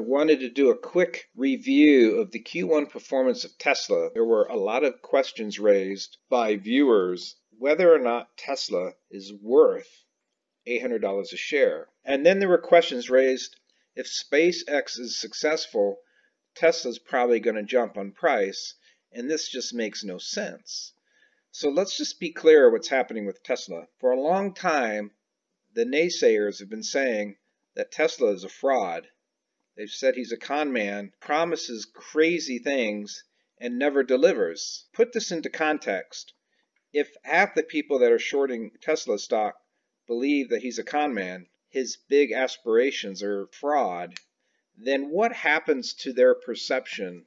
wanted to do a quick review of the Q1 performance of Tesla. There were a lot of questions raised by viewers whether or not Tesla is worth $800 a share. And then there were questions raised, if SpaceX is successful, Tesla's probably going to jump on price, and this just makes no sense. So let's just be clear what's happening with Tesla. For a long time, the naysayers have been saying that Tesla is a fraud. They've said he's a con man, promises crazy things, and never delivers. Put this into context. If half the people that are shorting Tesla stock believe that he's a con man, his big aspirations are fraud, then what happens to their perception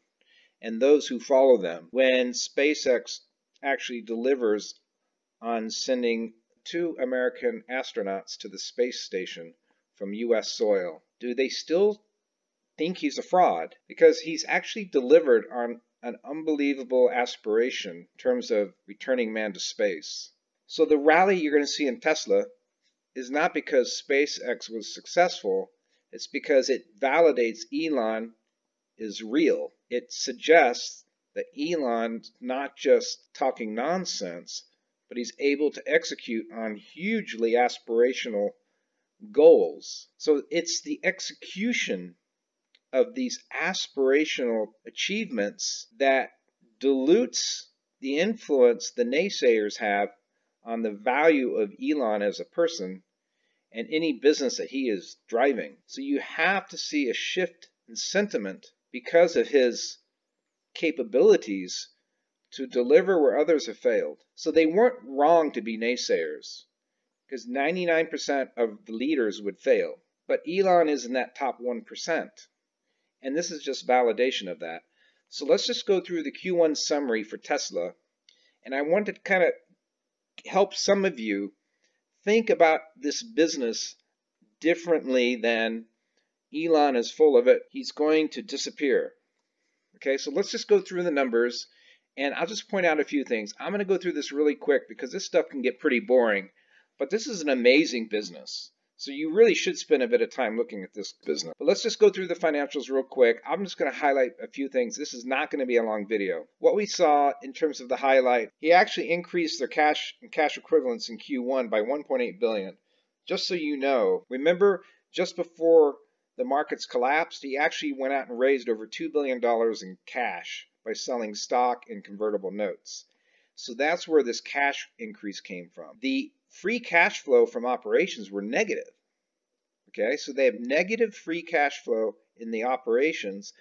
and those who follow them when SpaceX actually delivers on sending 2 American astronauts to the space station from US soil? Do they still think he's a fraud? Because he's actually delivered on an unbelievable aspiration in terms of returning man to space. So the rally you're going to see in Tesla is not because SpaceX was successful, it's because it validates Elon is real. It suggests that Elon's not just talking nonsense, but he's able to execute on hugely aspirational goals. So it's the execution of these aspirational achievements that dilutes the influence the naysayers have on the value of Elon as a person and any business that he is driving. So you have to see a shift in sentiment because of his capabilities to deliver where others have failed. So they weren't wrong to be naysayers, because 99% of the leaders would fail. But Elon is in that top 1%. And this is just validation of that. So let's just go through the Q1 summary for Tesla. And I want to kind of help some of you think about this business differently than Elon is full of it. He's going to disappear. Okay, so let's just go through the numbers. And I'll just point out a few things. I'm going to go through this really quick because this stuff can get pretty boring. But this is an amazing business. So you really should spend a bit of time looking at this business. But let's just go through the financials real quick. I'm just going to highlight a few things. This is not going to be a long video. What we saw in terms of the highlight, he actually increased their cash and cash equivalents in Q1 by $1.8 billion. Just so you know, remember just before the markets collapsed, he actually went out and raised over $2 billion in cash by selling stock and convertible notes. So that's where this cash increase came from. The free cash flow from operations were negative. Okay, so they have negative free cash flow in the operations,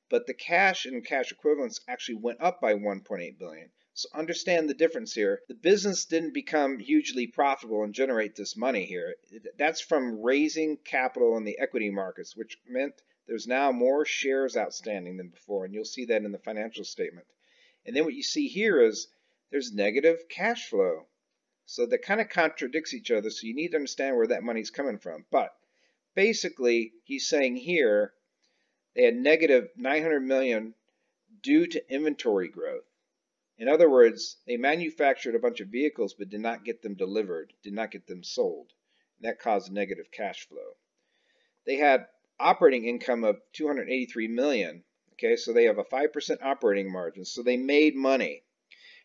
but the cash and cash equivalents actually went up by $1.8 billion. So understand the difference here. The business didn't become hugely profitable and generate this money here. That's from raising capital in the equity markets, which meant there's now more shares outstanding than before, and you'll see that in the financial statement. And then what you see here is there's negative cash flow. So that kind of contradicts each other, so you need to understand where that money's coming from. But basically, he's saying here they had negative $900 million due to inventory growth. In other words, they manufactured a bunch of vehicles but did not get them delivered, did not get them sold. And that caused negative cash flow. They had operating income of $283 million. Okay, so they have a 5% operating margin, so they made money.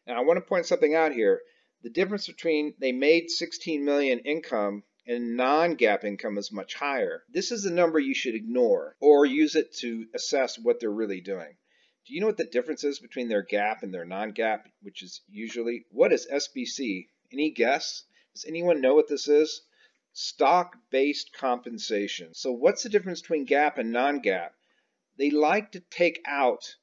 Now I want to point something out here. The difference between they made $16 million income and non-GAAP income is much higher. This is a number you should ignore or use it to assess what they're really doing. Do you know what the difference is between their GAAP and their non-GAAP, which is usually, what is SBC? Any guess? Does anyone know what this is? Stock-based compensation. So what's the difference between GAAP and non-GAAP? They like to take out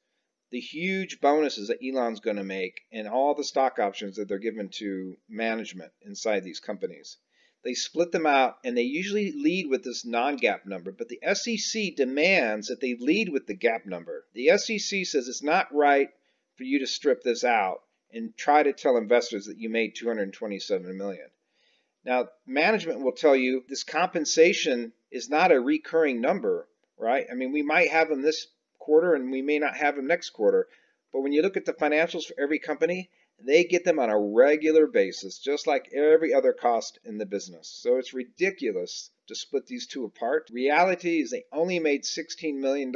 the huge bonuses that Elon's going to make and all the stock options that they're given to management inside these companies. They split them out and they usually lead with this non-GAAP number, but the SEC demands that they lead with the GAAP number. The SEC says it's not right for you to strip this out and try to tell investors that you made $227 million. Now, management will tell you this compensation is not a recurring number, right? I mean, we might have them this quarter and we may not have them next quarter, but when you look at the financials for every company, they get them on a regular basis, just like every other cost in the business. So it's ridiculous to split these two apart. Reality is they only made $16 million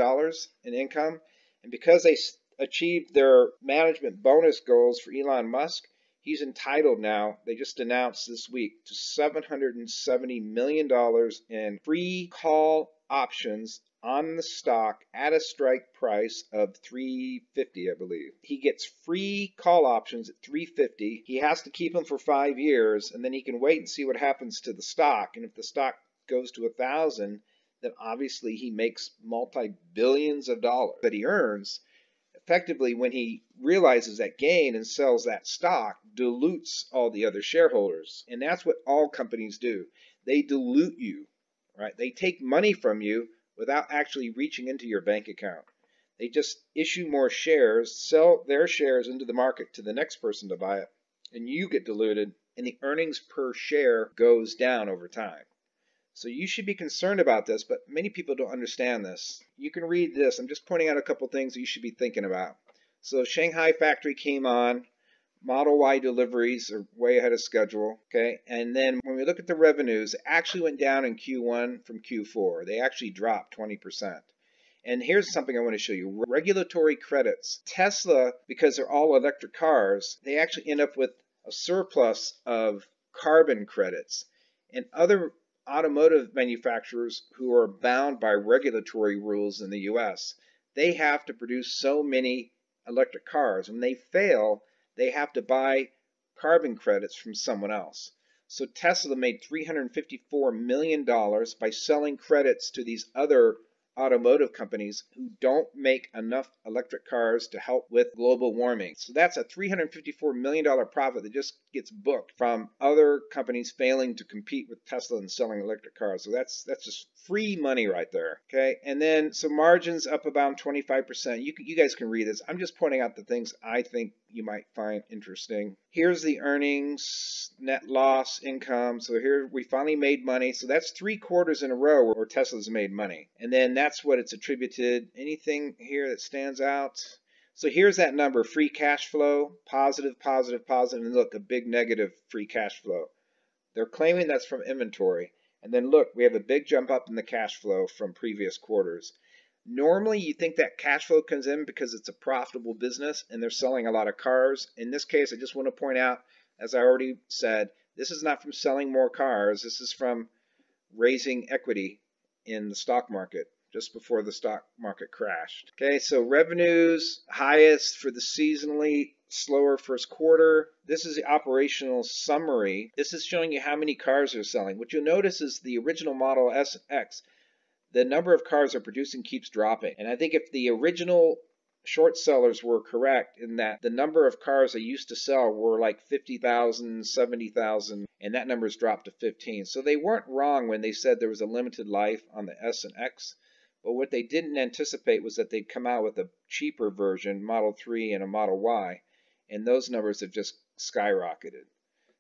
in income, and because they achieved their management bonus goals for Elon Musk, he's entitled now, they just announced this week, to $770 million in free call options on the stock at a strike price of $350, I believe. He gets free call options at $350. He has to keep them for 5 years, and then he can wait and see what happens to the stock. And if the stock goes to 1,000, then obviously he makes multi-billions of dollars that he earns. Effectively, when he realizes that gain and sells that stock, dilutes all the other shareholders. And that's what all companies do. They dilute you, right? They take money from you without actually reaching into your bank account. They just issue more shares, sell their shares into the market to the next person to buy it, and you get diluted, and the earnings per share goes down over time. So you should be concerned about this, but many people don't understand this. You can read this. I'm just pointing out a couple things that you should be thinking about. So Shanghai Factory came on. Model Y deliveries are way ahead of schedule, okay? And then when we look at the revenues, it actually went down in Q1 from Q4. They actually dropped 20%. And here's something I want to show you. Regulatory credits. Tesla, because they're all electric cars, they actually end up with a surplus of carbon credits. And other automotive manufacturers who are bound by regulatory rules in the US, they have to produce so many electric cars. When they fail, they have to buy carbon credits from someone else. So Tesla made $354 million by selling credits to these other automotive companies who don't make enough electric cars to help with global warming. So that's a $354 million profit that just gets booked from other companies failing to compete with Tesla and selling electric cars. So that's just free money right there. Okay, and then so margins up about 25%. You guys can read this. I'm just pointing out the things I think you might find interesting. Here's the earnings, net loss, income. So here we finally made money. So that's 3 quarters in a row where Tesla's made money. And then that's what it's attributed. Anything here that stands out? So here's that number, free cash flow, positive, positive, positive, and look, a big negative free cash flow. They're claiming that's from inventory. And then look, we have a big jump up in the cash flow from previous quarters. Normally, you think that cash flow comes in because it's a profitable business and they're selling a lot of cars. In this case, I just want to point out, as I already said, this is not from selling more cars. This is from raising equity in the stock market just before the stock market crashed. Okay, so revenues highest for the seasonally slower first quarter. This is the operational summary. This is showing you how many cars are selling. What you'll notice is the original Model S and X, the number of cars they're producing keeps dropping. And I think if the original short sellers were correct in that the number of cars they used to sell were like 50,000, 70,000, and that number's dropped to 15. So they weren't wrong when they said there was a limited life on the S and X. But what they didn't anticipate was that they'd come out with a cheaper version, Model 3 and a Model Y, and those numbers have just skyrocketed.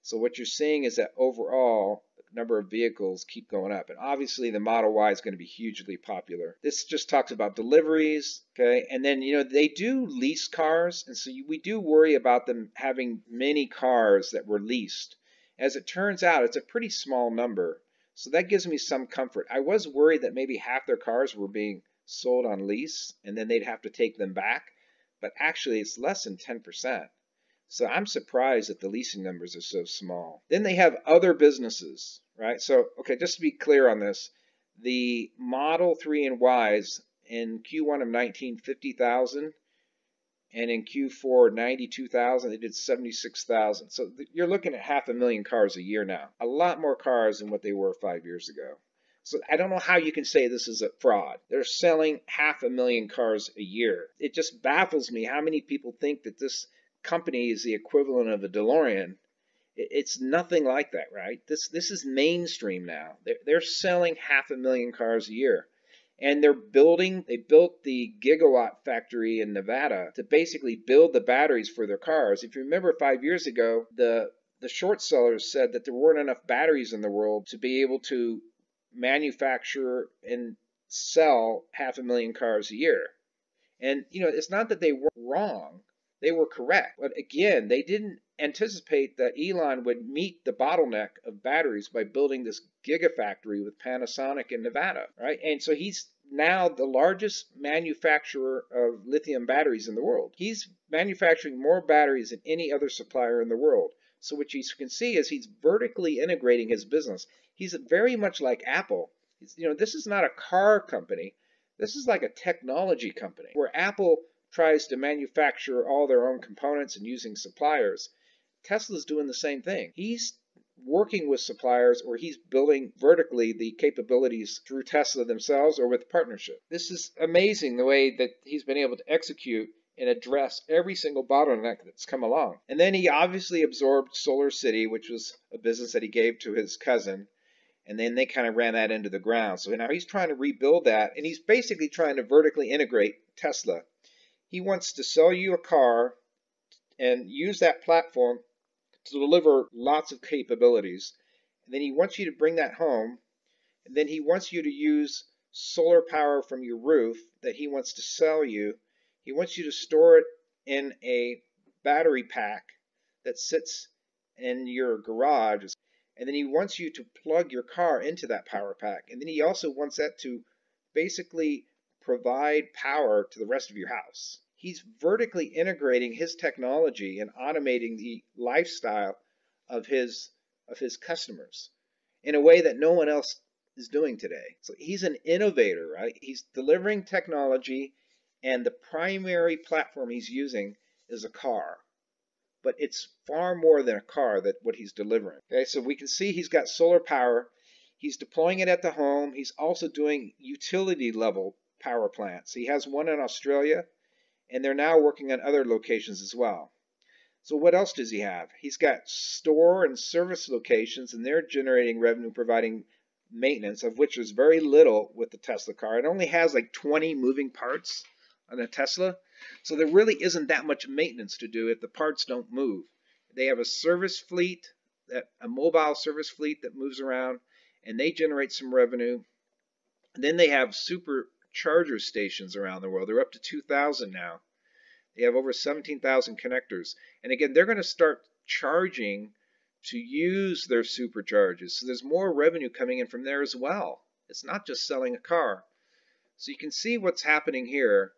So what you're seeing is that overall, the number of vehicles keep going up. And obviously the Model Y is going to be hugely popular. This just talks about deliveries, okay? And then, they do lease cars, and so we do worry about them having many cars that were leased. As it turns out, it's a pretty small number. So that gives me some comfort. I was worried that maybe half their cars were being sold on lease, and then they'd have to take them back. But actually, it's less than 10%. So I'm surprised that the leasing numbers are so small. Then they have other businesses, right? So, okay, just to be clear on this, the Model 3 and Ys in Q1 of 19, 50,000, and in Q4, 92,000, they did 76,000. So you're looking at 500,000 cars a year now. A lot more cars than what they were 5 years ago. So I don't know how you can say this is a fraud. They're selling 500,000 cars a year. It just baffles me how many people think that this company is the equivalent of a DeLorean. It's nothing like that, right? This is mainstream now. They're selling 500,000 cars a year. And they built the gigawatt factory in Nevada to basically build the batteries for their cars. If you remember 5 years ago, the short sellers said that there weren't enough batteries in the world to be able to manufacture and sell 500,000 cars a year. And, it's not that they were wrong. they were correct. But again, they didn't anticipate that Elon would meet the bottleneck of batteries by building this gigafactory with Panasonic in Nevada, right? And so he's now the largest manufacturer of lithium batteries in the world. He's manufacturing more batteries than any other supplier in the world. So what you can see is he's vertically integrating his business. He's very much like Apple. This is not a car company. This is like a technology company where Apple tries to manufacture all their own components and using suppliers. Tesla's doing the same thing. He's working with suppliers, or he's building vertically the capabilities through Tesla themselves or with partnership. This is amazing the way that he's been able to execute and address every single bottleneck that's come along. And then he obviously absorbed Solar City, which was a business that he gave to his cousin, and then they kind of ran that into the ground. So now he's trying to rebuild that, and he's basically trying to vertically integrate Tesla. He wants to sell you a car and use that platform to deliver lots of capabilities. And then he wants you to bring that home, and then he wants you to use solar power from your roof that he wants to sell you. He wants you to store it in a battery pack that sits in your garage. And then he wants you to plug your car into that power pack. And then he also wants that to basically provide power to the rest of your house. He's vertically integrating his technology and automating the lifestyle of his customers in a way that no one else is doing today. So he's an innovator, right? He's delivering technology, and the primary platform he's using is a car. But it's far more than a car that what he's delivering. Okay, so we can see he's got solar power. He's deploying it at the home. He's also doing utility level power plants. He has one in Australia, and they're now working on other locations as well. So what else does he have? He's got store and service locations, and they're generating revenue, providing maintenance, of which there's very little with the Tesla car. It only has like 20 moving parts on a Tesla. So there really isn't that much maintenance to do if the parts don't move. They have a service fleet, a mobile service fleet that moves around, and they generate some revenue. And then they have supercharger stations around the world. They're up to 2,000 now. They have over 17,000 connectors. And again, they're going to start charging to use their superchargers. So there's more revenue coming in from there as well. It's not just selling a car. So you can see what's happening here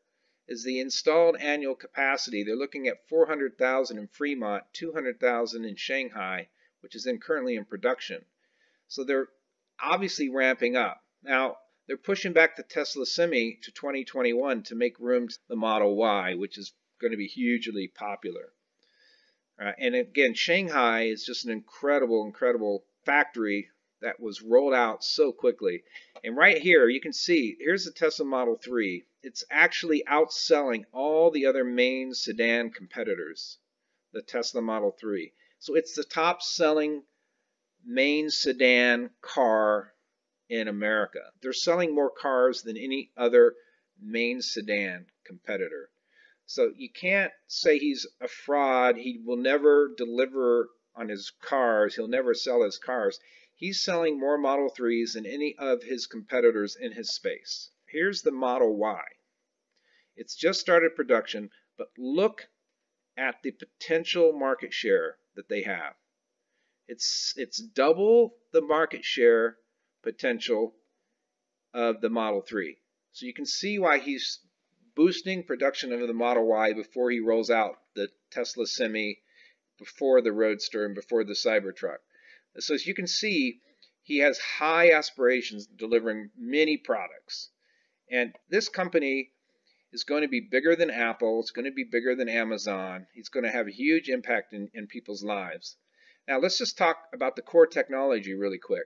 is the installed annual capacity. They're looking at 400,000 in Fremont, 200,000 in Shanghai, which is currently in production. So they're obviously ramping up. Now, they're pushing back the Tesla Semi to 2021 to make room for the Model Y, which is going to be hugely popular. And again, Shanghai is just an incredible factory that was rolled out so quickly. And right here, you can see, here's the Tesla Model 3. It's actually outselling all the other main sedan competitors, the Tesla Model 3. So it's the top selling main sedan car in America. They're selling more cars than any other main sedan competitor. So you can't say he's a fraud. He will never deliver on his cars. He'll never sell his cars. He's selling more Model 3s than any of his competitors in his space. Here's the Model Y. It's just started production, but look at the potential market share that they have. It's double the market share potential of the Model 3. So you can see why he's boosting production of the Model Y before he rolls out the Tesla Semi, before the Roadster, and before the Cybertruck. So as you can see, he has high aspirations delivering many products. And this company is going to be bigger than Apple. It's going to be bigger than Amazon. It's going to have a huge impact in people's lives. Now let's just talk about the core technology really quick.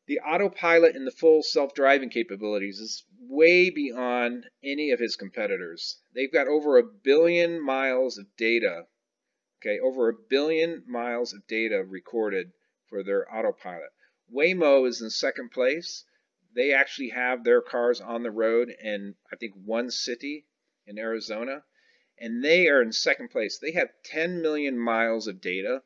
The autopilot and the full self-driving capabilities is way beyond any of his competitors. They've got over 1 billion miles of data. Okay, over 1 billion miles of data recorded for their autopilot. Waymo is in second place. They actually have their cars on the road in, I think, one city in Arizona. And they are in second place. They have 10 million miles of data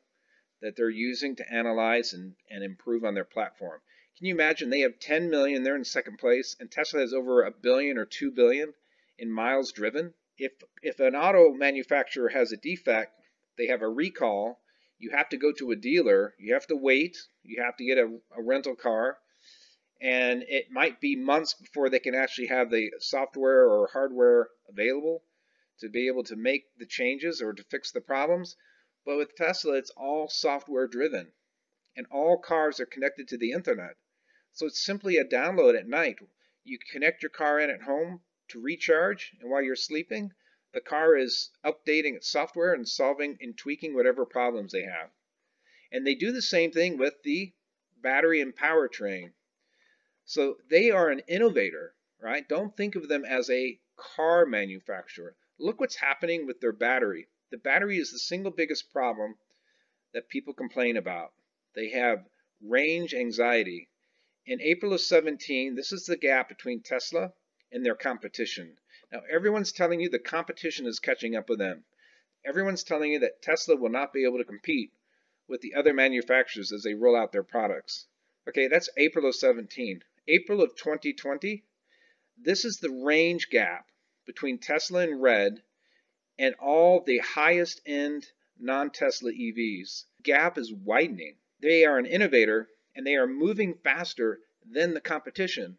that they're using to analyze and improve on their platform. Can you imagine? They have 10 million, they're in second place, and Tesla has over 1 billion or 2 billion in miles driven. If an auto manufacturer has a defect, they have a recall, you have to go to a dealer, you have to wait, you have to get a rental car, and it might be months before they can actually have the software or hardware available to be able to make the changes or to fix the problems. But with Tesla, it's all software driven, and all cars are connected to the internet. So it's simply a download at night. You connect your car in at home to recharge, and while you're sleeping, the car is updating its software and solving and tweaking whatever problems they have. And they do the same thing with the battery and powertrain. So they are an innovator, right? Don't think of them as a car manufacturer. Look what's happening with their battery. The battery is the single biggest problem that people complain about. They have range anxiety. In April of 17, this is the gap between Tesla and their competition. Now, everyone's telling you the competition is catching up with them. Everyone's telling you that Tesla will not be able to compete with the other manufacturers as they roll out their products. Okay, that's April of 17. April of 2020, this is the range gap between Tesla in red and all the highest end non-Tesla EVs. The gap is widening. They are an innovator and they are moving faster than the competition.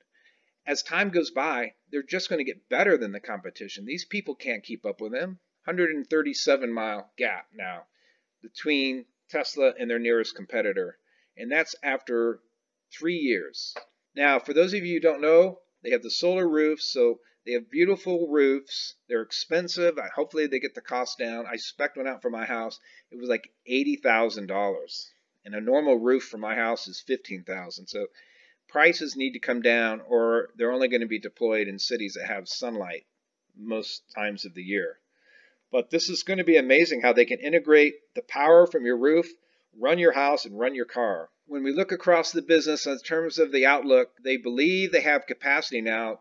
As time goes by, they're just going to get better than the competition. These people can't keep up with them. 137-mile gap now between Tesla and their nearest competitor. And that's after 3 years. Now, for those of you who don't know, they have the solar roofs, so they have beautiful roofs. They're expensive. Hopefully they get the cost down. I spec'd one out for my house. It was like $80,000. And a normal roof for my house is $15,000. So prices need to come down, or they're only going to be deployed in cities that have sunlight most times of the year. But this is going to be amazing how they can integrate the power from your roof, run your house, and run your car. When we look across the business in terms of the outlook, they believe they have capacity now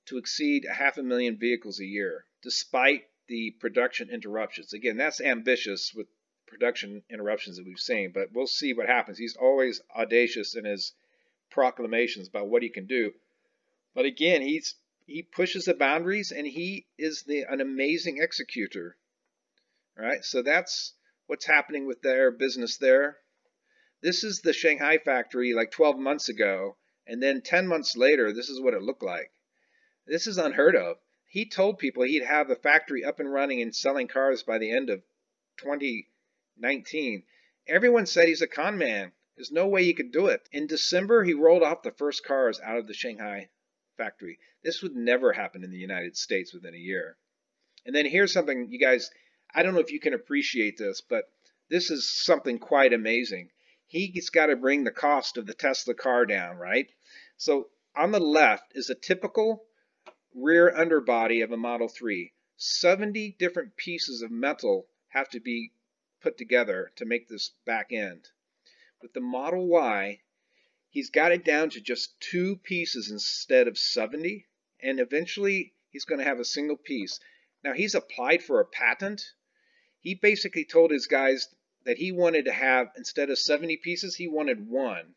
to exceed 500,000 vehicles a year, despite the production interruptions. Again, that's ambitious with production interruptions that we've seen, but we'll see what happens. He's always audacious in his proclamations about what he can do. But again, he pushes the boundaries, and he is an amazing executor. All right, so that's what's happening with their business there. This is the Shanghai factory like 12 months ago, and then 10 months later, this is what it looked like. This is unheard of. He told people he'd have the factory up and running and selling cars by the end of 2019. Everyone said he's a con man. There's no way he could do it. In December, he rolled off the first cars out of the Shanghai factory. This would never happen in the United States within a year. And then here's something, you guys, I don't know if you can appreciate this, but this is something quite amazing. He's got to bring the cost of the Tesla car down, right? So on the left is a typical rear underbody of a Model 3. 70 different pieces of metal have to be put together to make this back end. With the Model Y, he's got it down to just 2 pieces instead of 70, and eventually he's going to have a single piece. Now, he's applied for a patent. He basically told his guys that he wanted to have, instead of 70 pieces, he wanted 1.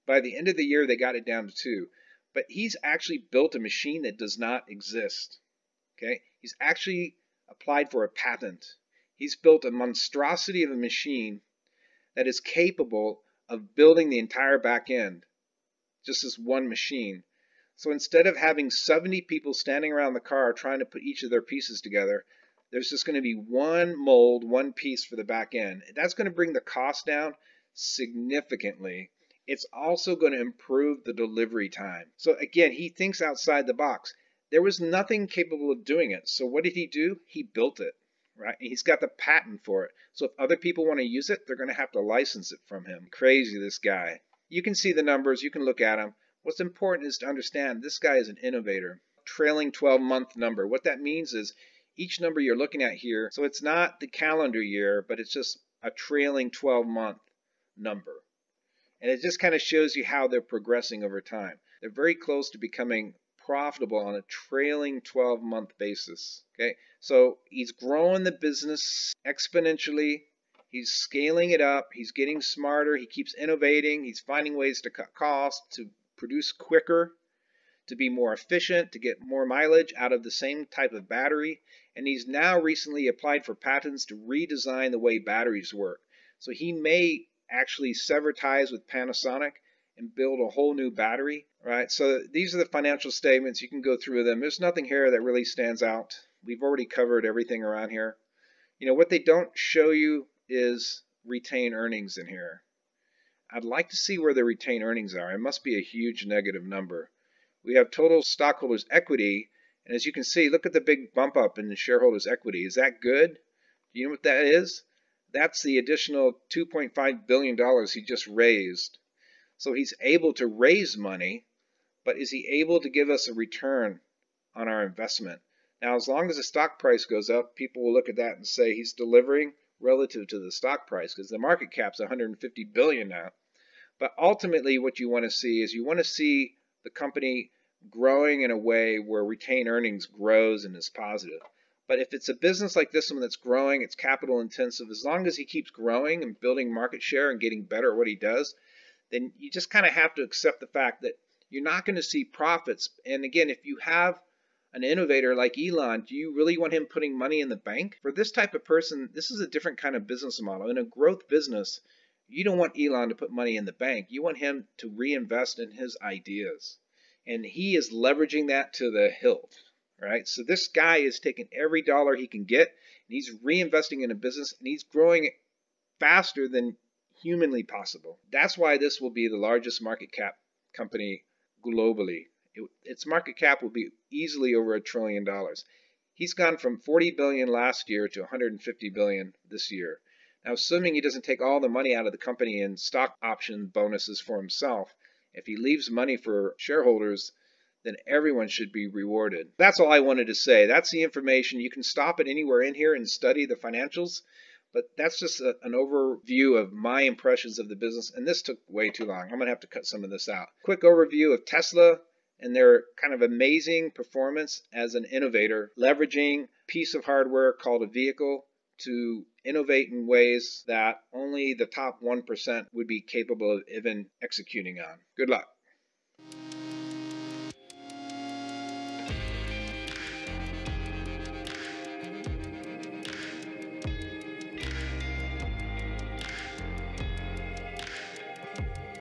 By the end of the year, they got it down to 2. But he's actually built a machine that does not exist. Okay? He's actually applied for a patent. He's built a monstrosity of a machine that is capable of building the entire back end, just as one machine. So instead of having 70 people standing around the car trying to put each of their pieces together, there's just going to be one mold, one piece for the back end. That's going to bring the cost down significantly. It's also going to improve the delivery time. So again, he thinks outside the box. There was nothing capable of doing it. So what did he do? He built it, right? And he's got the patent for it. So if other people want to use it, they're going to have to license it from him. Crazy, this guy. You can see the numbers. You can look at them. What's important is to understand this guy is an innovator. Trailing 12-month number. What that means is each number you're looking at here, so it's not the calendar year, but it's just a trailing 12-month number. And it just kind of shows you how they're progressing over time. They're very close to becoming profitable on a trailing 12-month basis. Okay, so he's growing the business exponentially. He's scaling it up. He's getting smarter. He keeps innovating. He's finding ways to cut costs, to produce quicker, to be more efficient, to get more mileage out of the same type of battery. And he's now recently applied for patents to redesign the way batteries work. So he may actually sever ties with Panasonic and build a whole new battery, right? So these are the financial statements. You can go through them. There's nothing here that really stands out. We've already covered everything around here. You know, what they don't show you is retained earnings in here. I'd like to see where the retained earnings are. It must be a huge negative number. We have total stockholders' equity, and as you can see, look at the big bump up in the shareholders' equity. Is that good? Do you know what that is? That's the additional $2.5 billion he just raised. So he's able to raise money, but is he able to give us a return on our investment? Now, as long as the stock price goes up, people will look at that and say he's delivering relative to the stock price, because the market cap's $150 billion now. But ultimately, what you want to see is you want to see the company growing in a way where retained earnings grows and is positive. But if it's a business like this one that's growing, it's capital intensive, as long as he keeps growing and building market share and getting better at what he does, then you just kind of have to accept the fact that you're not going to see profits. And again, if you have an innovator like Elon, do you really want him putting money in the bank? For this type of person, this is a different kind of business model. In a growth business, you don't want Elon to put money in the bank. You want him to reinvest in his ideas. And he is leveraging that to the hilt, right? So this guy is taking every dollar he can get, and he's reinvesting in a business, and he's growing faster than humanly possible. That's why this will be the largest market cap company globally. Its market cap will be easily over $1 trillion. He's gone from 40 billion last year to 150 billion this year. Now, assuming he doesn't take all the money out of the company in stock option bonuses for himself, if he leaves money for shareholders, then everyone should be rewarded. That's all I wanted to say. That's the information. You can stop it anywhere in here and study the financials, but that's just an overview of my impressions of the business, and this took way too long. I'm going to have to cut some of this out. Quick overview of Tesla and their kind of amazing performance as an innovator, leveraging a piece of hardware called a vehicle to innovate in ways that only the top 1% would be capable of even executing on. Good luck.